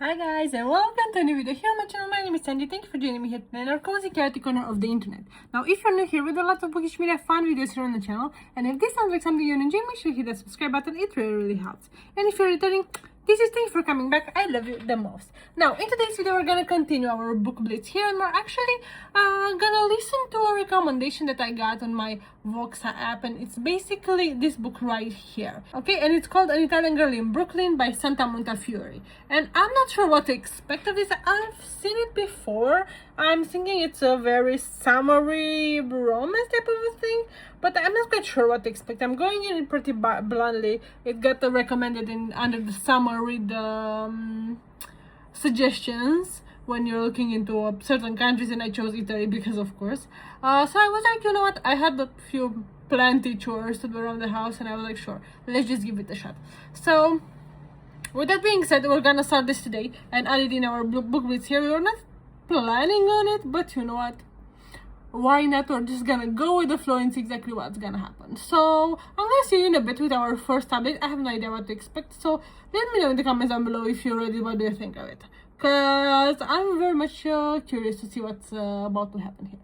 Hi guys and welcome to a new video here on my channel. My name is Sandy. Thank you for joining me here today in our cozy chaotic corner of the internet. Now if you're new here, we do lots of bookish media fun videos here on the channel, and if this sounds like something you enjoy, make sure you hit the subscribe button. It really helps. And if you're returning, this is thanks for coming back. I love you the most. Now in today's video we're gonna continue our book blitz here, and we're actually gonna listen to a recommendation that I got on my Voxa app, and it's basically this book right here. Okay, and it's called An Italian Girl in Brooklyn by Santa Montefiore. And I'm not sure what to expect of this. I've seen it before. I'm thinking it's a very summery romance type of a thing, but I'm not quite sure what to expect. I'm going in pretty bluntly. It got recommended in under the summer read suggestions when you're looking into certain countries, and I chose Italy because of course. So I was like, you know what, I had a few plenty chores to do around the house, and I was like, sure, let's just give it a shot. So with that being said, we're gonna start this today and add it in our book blitz here. We were not planning on it, but you know what, why not? We're just gonna go with the flow and see exactly what's gonna happen. So I'm gonna see you in a bit with our first update. I have no idea what to expect, so let me know in the comments down below if you're ready. What do you think of it? Because I'm very much curious to see what's about to happen here.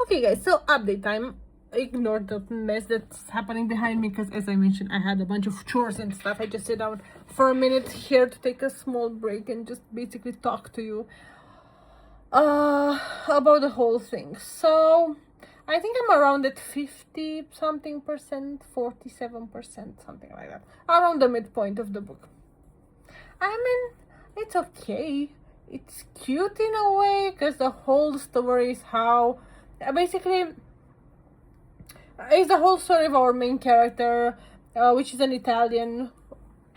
Okay guys, so update time. Ignore the mess that's happening behind me, because as I mentioned, I had a bunch of chores and stuff. I just sit down for a minute here to take a small break and just basically talk to you about the whole thing. So I think I'm around at 50 something percent, 47%, something like that, around the midpoint of the book. I mean, it's okay, it's cute in a way, because the whole story is how basically it's the whole story of our main character, which is an Italian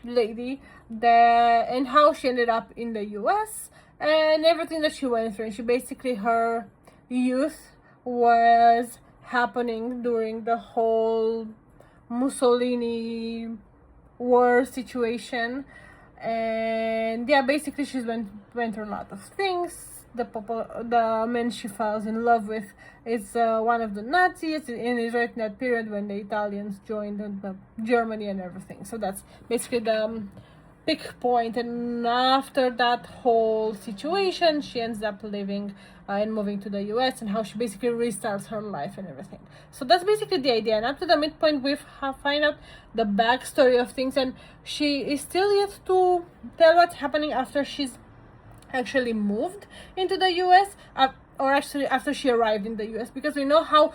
lady, and how she ended up in the US and everything that she went through. And she basically, her youth was happening during the whole Mussolini war situation, and yeah, basically she's went through a lot of things. The man she falls in love with is one of the Nazis, and is right in that period when the Italians joined Germany and everything. So that's basically the big point. And after that whole situation, she ends up living and moving to the US, and how she basically restarts her life and everything. So that's basically the idea. And up to the midpoint, we find out the backstory of things, and she is still yet to tell what's happening after she's actually moved into the US, or actually after she arrived in the US, because we know how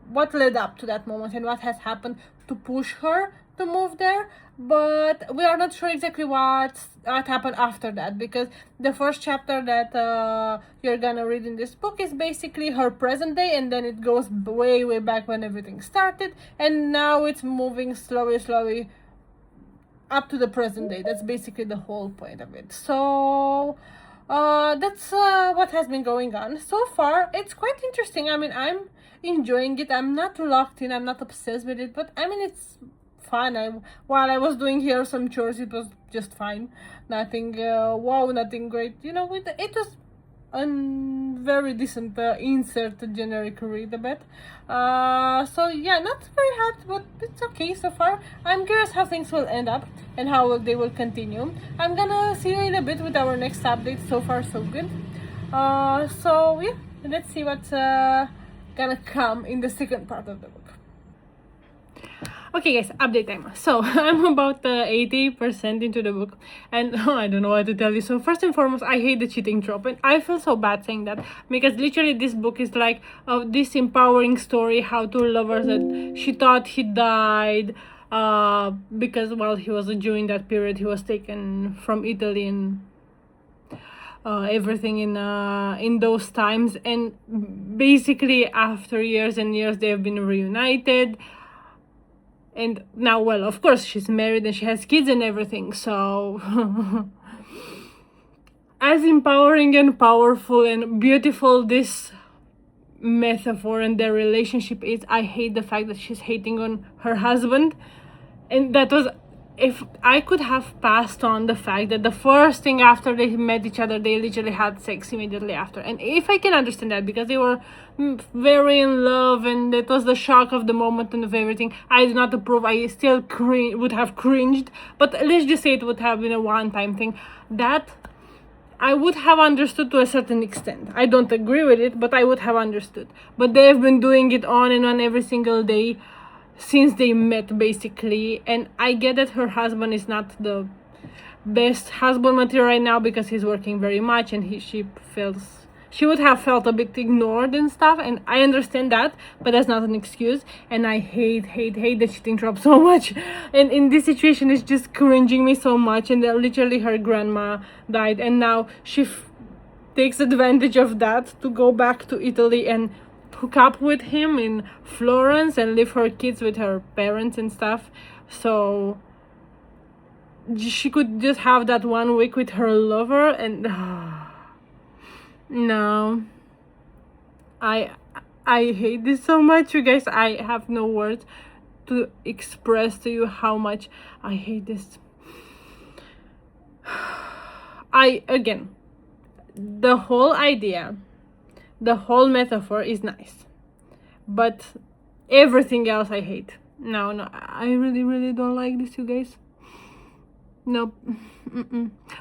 what led up to that moment and what has happened to push her to move there, but we are not sure exactly what happened after that, because the first chapter that you're gonna read in this book is basically her present day, and then it goes way back when everything started, and now it's moving slowly up to the present day. That's basically the whole point of it. So that's what has been going on so far. It's quite interesting. I mean, I'm enjoying it. I'm not locked in, I'm not obsessed with it, but I mean, it's fun. While I was doing here some chores, it was just fine. Nothing wow, nothing great, you know. It was a very decent insert generic read a bit. So yeah, not very hard, but it's okay so far. I'm curious how things will end up and how they will continue. I'm gonna see you in a bit with our next update. So far so good. So yeah, let's see what's gonna come in the second part of the book. Okay guys, update time. So I'm about 80% into the book, and I don't know what to tell you. So first and foremost, I hate the cheating trope, and I feel so bad saying that, because literally this book is like this empowering story how two lovers that she thought he died because while he was a Jew in that period, he was taken from Italy and everything in those times, and basically after years and years they have been reunited. And now, well, of course, she's married and she has kids and everything. So as empowering and powerful and beautiful this metaphor and their relationship is, I hate the fact that she's hating on her husband. And that was if I could have passed on the fact that the first thing after they met each other, they literally had sex immediately after. And if I can understand that, because they were very in love and it was the shock of the moment and of everything, I do not approve. I still would have cringed. But let's just say it would have been a one-time thing. That I would have understood to a certain extent. I don't agree with it, but I would have understood. But they've been doing it on and on every single day since they met, basically. And I get that her husband is not the best husband material right now because he's working very much, and she would have felt a bit ignored and stuff, and I understand that, but that's not an excuse. And I hate the cheating trope so much, and in this situation it's just cringing me so much. And literally her grandma died, and now she takes advantage of that to go back to Italy and hook up with him in Florence and leave her kids with her parents and stuff, so she could just have that 1 week with her lover. And no, I hate this so much, you guys. I have no words to express to you how much I hate this. Again, the whole idea, the whole metaphor is nice, but everything else I hate. No, I really don't like this, you guys. Nope.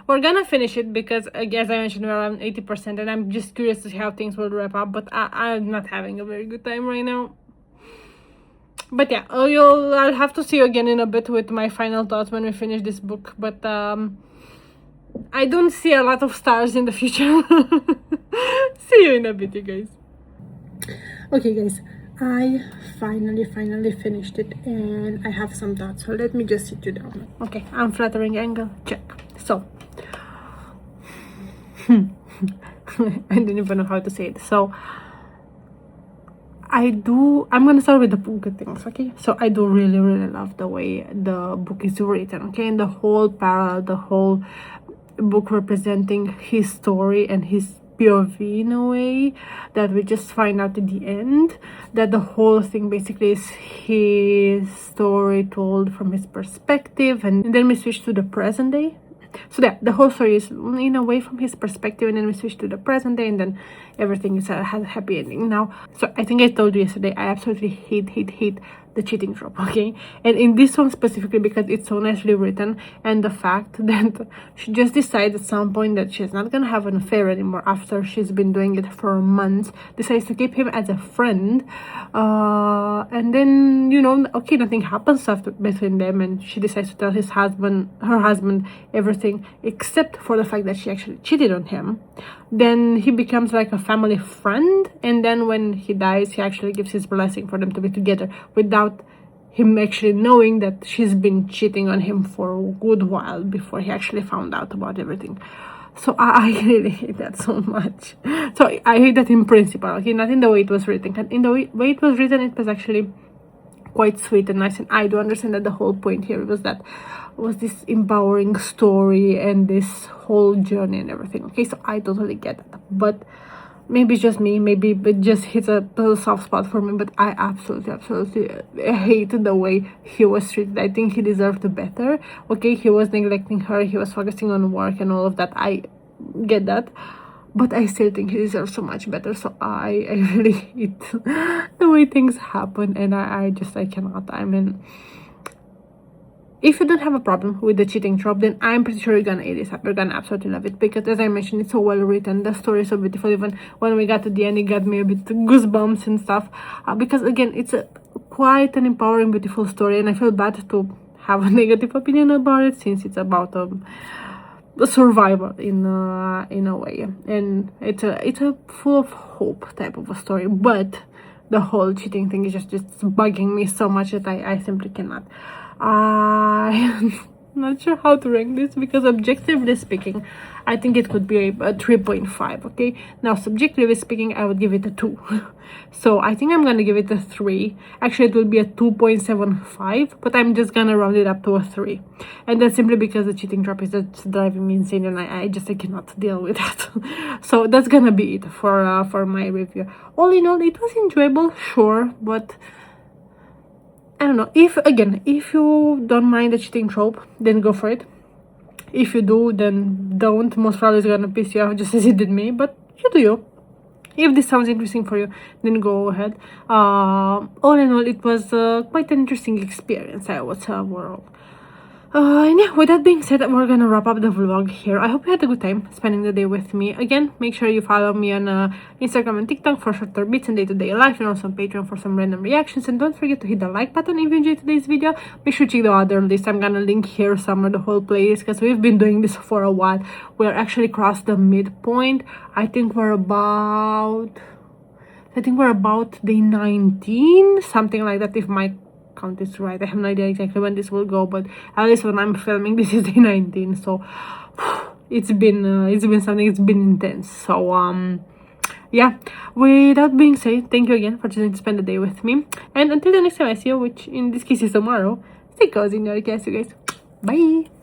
We're gonna finish it because, as I mentioned, we're around 80%, and I'm just curious to see how things will wrap up, but I'm not having a very good time right now. But yeah, I'll have to see you again in a bit with my final thoughts when we finish this book. But I don't see a lot of stars in the future. See you in a bit, you guys. Okay, guys, I finally finished it, and I have some thoughts, so let me just sit you down. Okay, unflattering angle, check. So I don't even know how to say it. So I'm gonna start with the good things, okay? So I do really love the way the book is written, okay? And the whole book representing his story and his POV in a way, that we just find out at the end that the whole thing basically is his story told from his perspective, and then we switch to the present day. So the whole story is in a way from his perspective, and then we switch to the present day, and then everything has a happy ending now. So I think I told you yesterday, I absolutely hate the cheating trope, okay? And in this one specifically, because it's so nicely written, and the fact that she just decides at some point that she's not gonna have an affair anymore after she's been doing it for months, decides to keep him as a friend, and then, you know, okay, nothing happens after between them, and she decides to tell her husband everything except for the fact that she actually cheated on him. Then he becomes like a family friend, and then when he dies, he actually gives his blessing for them to be together without him actually knowing that she's been cheating on him for a good while before he actually found out about everything. So I really hate that so much. So I hate that in principle, okay, not in the way it was written. And in the way it was written, it was actually quite sweet and nice, and I do understand that the whole point here was this empowering story and this whole journey and everything, okay? So I totally get it, but maybe it's just me, maybe it just hits a little soft spot for me, but I absolutely hate the way he was treated. I think he deserved better, okay? He was neglecting her, he was focusing on work and all of that, I get that, but I still think he deserves so much better. So I really hate the way things happen, and I cannot. I mean, if you don't have a problem with the cheating trope, then I'm pretty sure you're gonna eat this up. You're gonna absolutely love it, because as I mentioned, it's so well written, the story is so beautiful. Even when we got to the end, it got me a bit goosebumps and stuff, because again, it's quite an empowering, beautiful story, and I feel bad to have a negative opinion about it, since it's about a survivor in a way, and it's a full of hope type of a story. But the whole cheating thing is just bugging me so much that I simply cannot. I'm not sure how to rank this, because objectively speaking, I think it could be a 3.5, okay? Now, subjectively speaking, I would give it a 2. So I think I'm gonna give it a 3. Actually, it will be a 2.75, but I'm just gonna round it up to a 3. And that's simply because the cheating trap is just driving me insane, and I cannot deal with that. So that's gonna be it for my review. All in all, it was enjoyable, sure, but I don't know, if you don't mind the cheating trope, then go for it. If you do, then don't. Most probably it's gonna piss you off just as it did me, but you do you. If this sounds interesting for you, then go ahead. All in all, it was quite an interesting experience, I would say, overall. And yeah, with that being said, we're gonna wrap up the vlog here. I hope you had a good time spending the day with me. Again, make sure you follow me on Instagram and TikTok for shorter bits and day-to-day life, and also on Patreon for some random reactions. And don't forget to hit the like button if you enjoyed today's video. Make sure to check the other list. I'm gonna link here somewhere the whole playlist, because we've been doing this for a while. We're actually crossed the midpoint. I think we're about day 19, something like that, if my count is right. I have no idea exactly when this will go, but at least when I'm filming, this is day 19. So it's been something. It's been intense. So yeah, with that being said, thank you again for choosing to spend the day with me, and until the next time I see you, which in this case is tomorrow, stay cozy in your case, you guys. Bye.